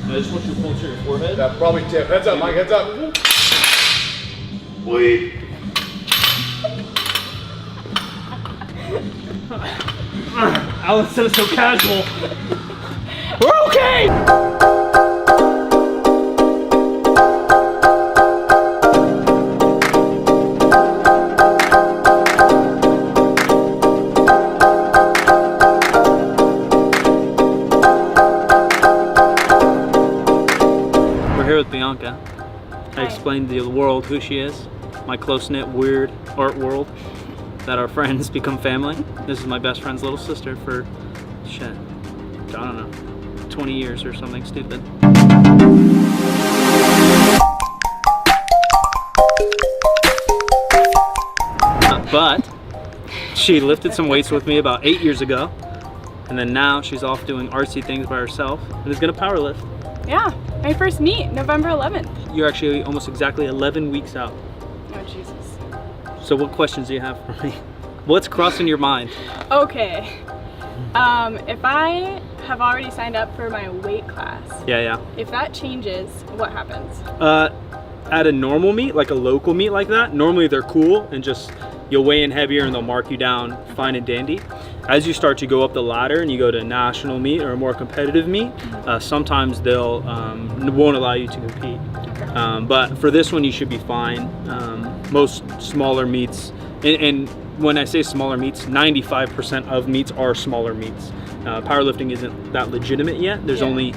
I just want you to puncture your forehead. Yeah, probably tip. Heads up, Mike, heads up. Bleed. Alan said it's so casual. We're okay! We're here with Bianca. I explained to the world who she is, my close-knit, weird art world, that our friends become family. This is my best friend's little sister for, shit, I don't know, 20 years or something stupid. But she lifted some weights with me about 8 years ago, and then now she's off doing artsy things by herself and is gonna power lift. Yeah, my first meet, November 11th. You're actually almost exactly 11 weeks out. Oh, Jesus. So what questions do you have for me? What's crossing your mind? Okay. If I have already signed up for my weight class, Yeah. if that changes, what happens? At a normal meet, like a local meet like that, normally they're cool and just you'll weigh in heavier and they'll mark you down fine and dandy. As you start to go up the ladder and you go to a national meet or a more competitive meet, sometimes they'll won't allow you to compete. But for this one, you should be fine. Most smaller meets, and when I say smaller meets, 95% of meets are smaller meets. Powerlifting isn't that legitimate yet. There's only,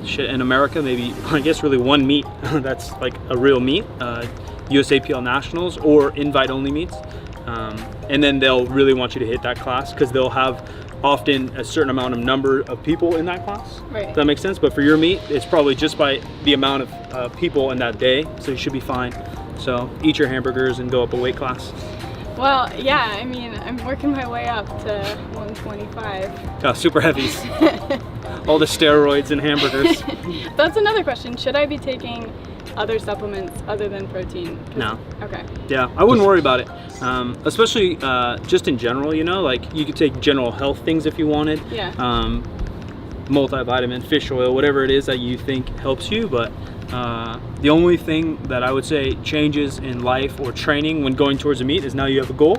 shit, in America, maybe, I guess really one meet that's like a real meet, USAPL Nationals or invite-only meets. And then they'll really want you to hit that class because they'll have often a certain amount of number of people in that class. Right. Does that make sense? But for your meet, it's probably just by the amount of people in that day, so you should be fine. So eat your hamburgers and go up a weight class. Well, yeah, I mean, I'm working my way up to 125. Oh, super heavies. All the steroids and hamburgers. That's another question. Should I be taking other supplements other than protein? No. Okay. Yeah, I wouldn't worry about it. Especially just in general, you know, like you could take general health things if you wanted. Yeah. Multivitamin, fish oil, whatever it is that you think helps you. But the only thing that I would say changes in life or training when going towards a meet is now you have a goal.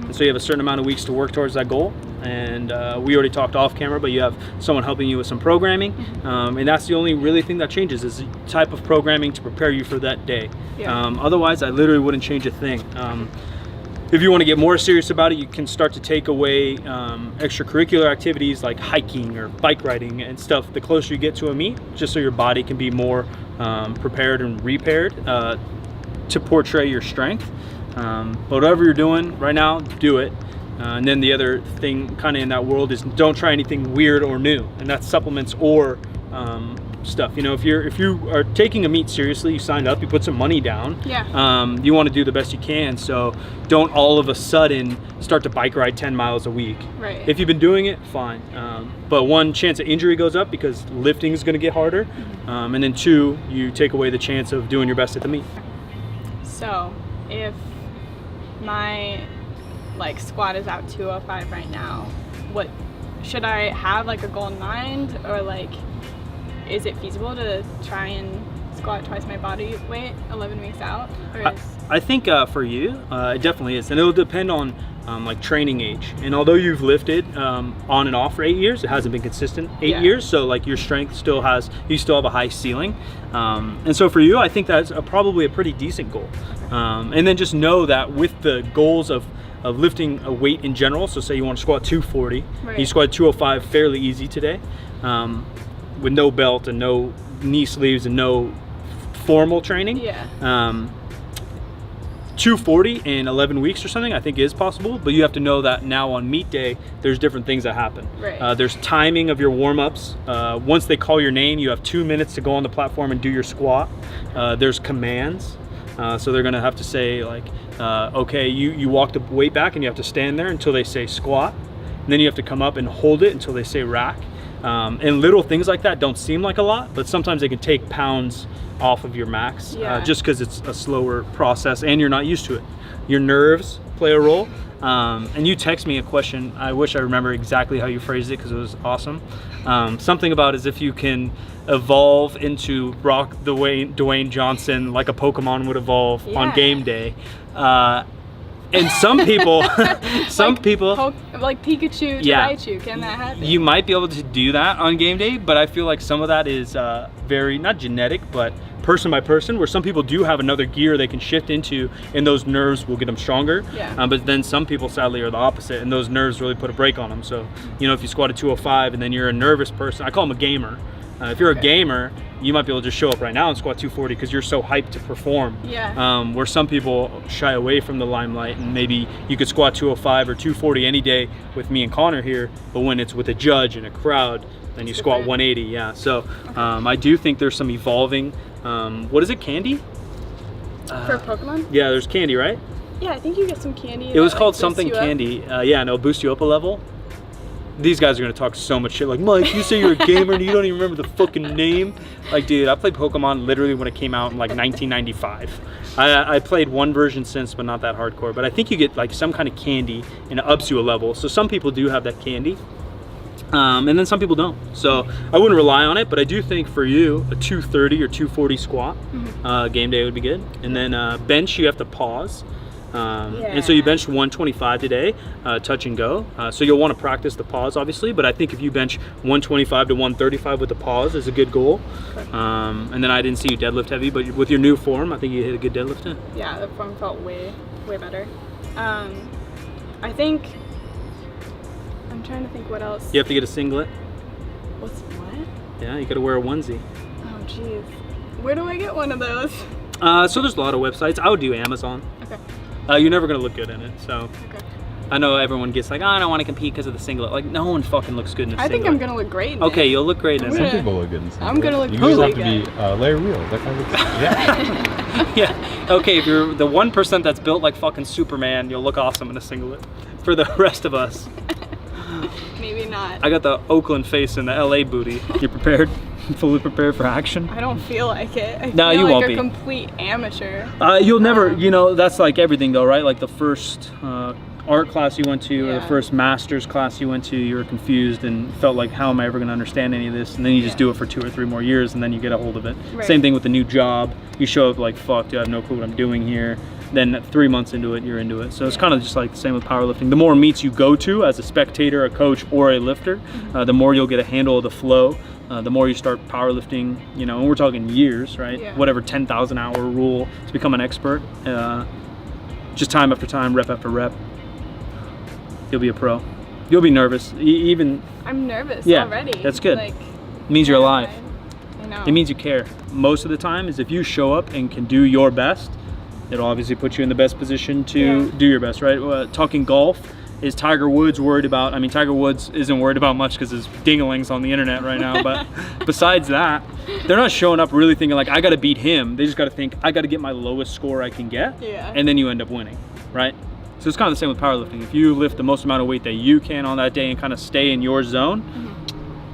And so you have a certain amount of weeks to work towards that goal. And we already talked off camera, but you have someone helping you with some programming. And that's the only really thing that changes is the type of programming to prepare you for that day. Yeah. Otherwise, I literally wouldn't change a thing. If you want to get more serious about it, you can start to take away extracurricular activities like hiking or bike riding and stuff the closer you get to a meet, just so your body can be more prepared and repaired to portray your strength. But whatever you're doing right now, do it. And then the other thing kind of in that world is don't try anything weird or new, and that's supplements or stuff. You know, if you are taking a meet seriously, you signed up, you put some money down. Yeah. You want to do the best you can, so don't all of a sudden start to bike ride 10 miles a week. Right. If you've been doing it, fine. But one, chance of injury goes up because lifting is going to get harder, and then two, you take away the chance of doing your best at the meet. So if my squat is out 205 right now, what should I have, like a goal in mind, or like is it feasible to try and squat twice my body weight 11 weeks out? Or I think for you it definitely is, and it'll depend on like training age. And although you've lifted on and off for 8 years, it hasn't been consistent 8 years, so like your strength still has, you still have a high ceiling, and so for you I think that's probably a pretty decent goal. And then just know that with the goals of lifting a weight in general, so say you want to squat 240, right, you squat 205 fairly easy today, with no belt and no knee sleeves and no formal training. 240 in 11 weeks or something I think is possible, but you have to know that now on meet day there's different things that happen. Right. There's timing of your warm-ups. Once they call your name, you have 2 minutes to go on the platform and do your squat. There's commands. So they're gonna have to say like, okay, you walk the weight back and you have to stand there until they say squat. And then you have to come up and hold it until they say rack. And little things like that don't seem like a lot, but sometimes they can take pounds off of your max, just because it's a slower process and you're not used to it. Your nerves play a role. And you text me a question. I wish I remember exactly how you phrased it because it was awesome. Something about as if you can evolve into Dwayne Johnson like a Pokemon would evolve on game day. And some people, like Pikachu to Raichu, can that happen? You might be able to do that on game day, but I feel like some of that is very, not genetic, but person by person, where some people do have another gear they can shift into and those nerves will get them stronger. But then some people sadly are the opposite and those nerves really put a brake on them. So, you know, if you squat at 205 and then you're a nervous person, I call them a gamer. If you're a gamer, you might be able to just show up right now and squat 240 because you're so hyped to perform. Where some people shy away from the limelight, and maybe you could squat 205 or 240 any day with me and Connor here, but when it's with a judge and a crowd, then you squat 180. So I do think there's some evolving. What is it, candy? For Pokemon? Yeah, there's candy, right? Yeah, I think you get some candy. It was called something candy. Yeah, and it'll boost you up a level. These guys are gonna talk so much shit like, Mike, you say you're a gamer and you don't even remember the fucking name. Like, dude, I played Pokemon literally when it came out in like 1995. I played one version since, but not that hardcore. But I think you get like some kind of candy and it ups you a level. So some people do have that candy. And then some people don't. So I wouldn't rely on it, but I do think for you, a 230 or 240 squat, game day would be good. And then bench, you have to pause. And so you benched 125 today, touch and go. So you'll want to practice the pause, obviously, but I think if you bench 125 to 135 with the pause is a good goal. And then I didn't see you deadlift heavy, but with your new form, I think you hit a good deadlift in. Yeah, the form felt way better. I think, I'm trying to think what else. You have to get a singlet. What? Yeah, you got to wear a onesie. Oh, jeez. Where do I get one of those? So there's a lot of websites. I would do Amazon. Okay. You're never gonna look good in it, so. Okay. I know everyone gets like, oh, I don't want to compete because of the singlet. Like, no one fucking looks good in a singlet. I think I'm gonna look great in it. Okay, you'll look great in it. Some people look good in singlet. I'm gonna look you really just have to be Larry Wheel. That kind of looks, Yeah. Okay, if you're the 1% that's built like fucking Superman, you'll look awesome in a singlet. For the rest of us. Maybe not. I got the Oakland face and the LA booty. You prepared? Fully prepared for action? I don't feel like it. I No, feel you like won't a be. complete amateur. You'll never, you know, that's like everything though, right? Like the first art class you went to or the first master's class you went to, you were confused and felt like, how am I ever going to understand any of this? And then you just do it for 2 or 3 more years and then you get a hold of it. Same thing with the new job. You show up like, fuck, dude, I have no clue what I'm doing here. Then 3 months into it, you're into it. So it's kind of just like the same with powerlifting. The more meets you go to as a spectator, a coach, or a lifter, the more you'll get a handle of the flow. The more you start powerlifting, you know, and we're talking years, right? Whatever 10,000 hour rule to become an expert. Just time after time, rep after rep, you'll be a pro. You'll be nervous. Even I'm nervous already. That's good. Like, it means you're alive. I know. It means you care. Most of the time is if you show up and can do your best, it'll obviously put you in the best position to do your best, right? Talking golf, is Tiger Woods worried about? I mean, Tiger Woods isn't worried about much because his dinglings on the internet right now, but besides that, they're not showing up really thinking like, I got to beat him. They just got to think, I got to get my lowest score I can get, and then you end up winning, right? So it's kind of the same with powerlifting. If you lift the most amount of weight that you can on that day and kind of stay in your zone,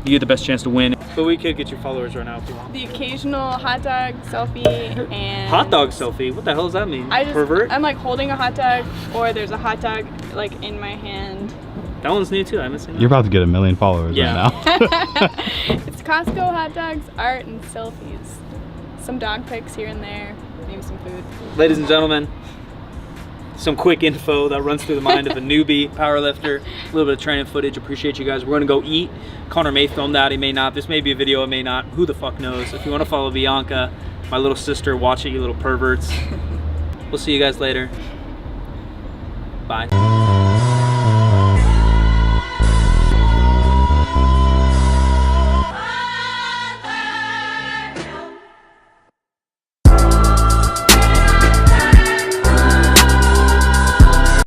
you get the best chance to win. So we could get your followers right now if you want. The occasional hot dog selfie and... Hot dog selfie? What the hell does that mean? Pervert? I'm like holding a hot dog, or there's a hot dog like in my hand. That one's new too, I haven't seen that. You're about to get 1 million followers right now. It's Costco hot dogs, art, and selfies. Some dog pics here and there, maybe some food. Ladies and gentlemen, some quick info that runs through the mind of a newbie powerlifter. A little bit of training footage. Appreciate you guys. We're gonna go eat. Connor may film that, he may not. This may be a video, it may not. Who the fuck knows? If you want to follow Bianca, my little sister, watch it, you little perverts. We'll see you guys later.